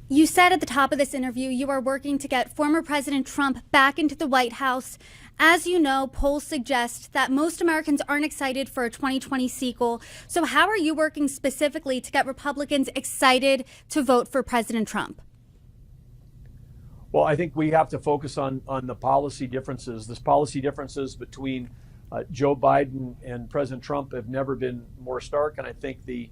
You said at the top of this interview you are working to get former President Trump back into the White House. As you know, polls suggest that most Americans aren't excited for a 2020 sequel. So, how are you working specifically to get Republicans excited to vote for President Trump? Well, I think we have to focus on the policy differences. This policy differences between Joe Biden and President Trump have never been more stark. And I think the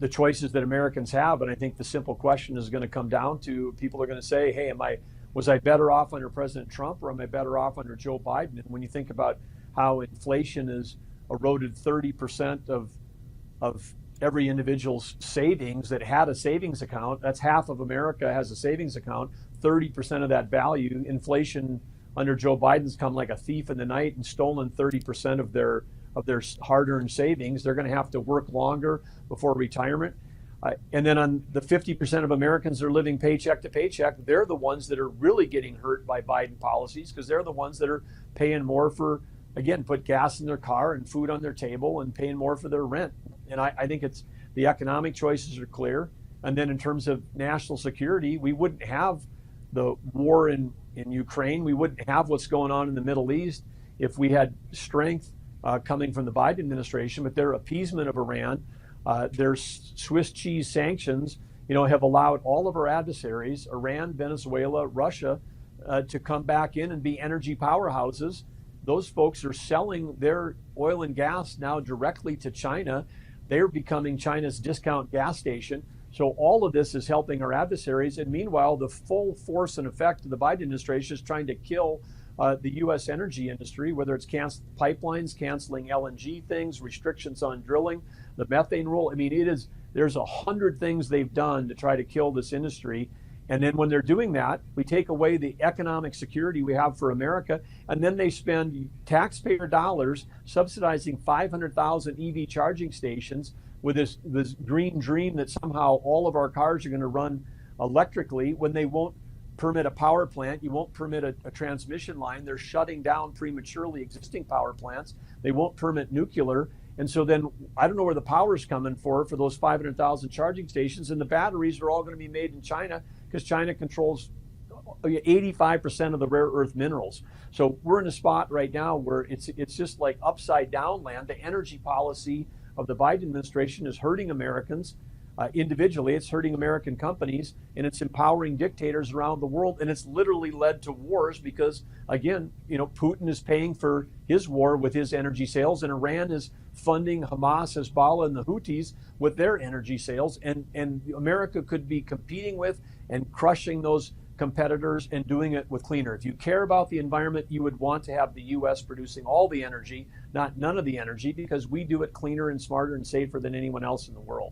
choices that Americans have, and I think the simple question is going to come down to people are going to say, hey, was I better off under President Trump or am I better off under Joe Biden? And when you think about how inflation has eroded 30% of every individual's savings that had a savings account, that's half of America has a savings account, 30% of that value, inflation under Joe Biden's come like a thief in the night and stolen 30% of their hard-earned savings. They're going to have to work longer before retirement. And then on the 50% of Americans that are living paycheck to paycheck, they're the ones that are really getting hurt by Biden policies because they're the ones that are paying more for, again, put gas in their car and food on their table and paying more for their rent. And I think it's the economic choices are clear. And then in terms of national security, we wouldn't have the war in Ukraine. We wouldn't have what's going on in the Middle East if we had strength coming from the Biden administration. But their appeasement of Iran, their Swiss cheese sanctions, have allowed all of our adversaries, Iran, Venezuela, Russia, to come back in and be energy powerhouses. Those folks are selling their oil and gas now directly to China. They're becoming China's discount gas station. So all of this is helping our adversaries. And meanwhile, the full force and effect of the Biden administration is trying to kill the U.S. energy industry, whether it's pipelines, canceling LNG things, restrictions on drilling, the methane rule. I mean, there's 100 things they've done to try to kill this industry. And then when they're doing that, we take away the economic security we have for America, and then they spend taxpayer dollars subsidizing 500,000 EV charging stations with this green dream that somehow all of our cars are going to run electrically when they won't permit a power plant. You won't permit a transmission line. They're shutting down prematurely existing power plants. They won't permit nuclear. And so then I don't know where the power is coming for those 500,000 charging stations. And the batteries are all going to be made in China because China controls 85% of the rare earth minerals. So we're in a spot right now where it's just like upside down land. The energy policy of the Biden administration is hurting Americans individually. It's hurting American companies, and it's empowering dictators around the world. And it's literally led to wars because, again, Putin is paying for his war with his energy sales, and Iran is funding Hamas, Hezbollah, and the Houthis with their energy sales. And America could be competing with and crushing those competitors and doing it with cleaner. If you care about the environment, you would want to have the U.S. producing all the energy, not none of the energy, because we do it cleaner and smarter and safer than anyone else in the world.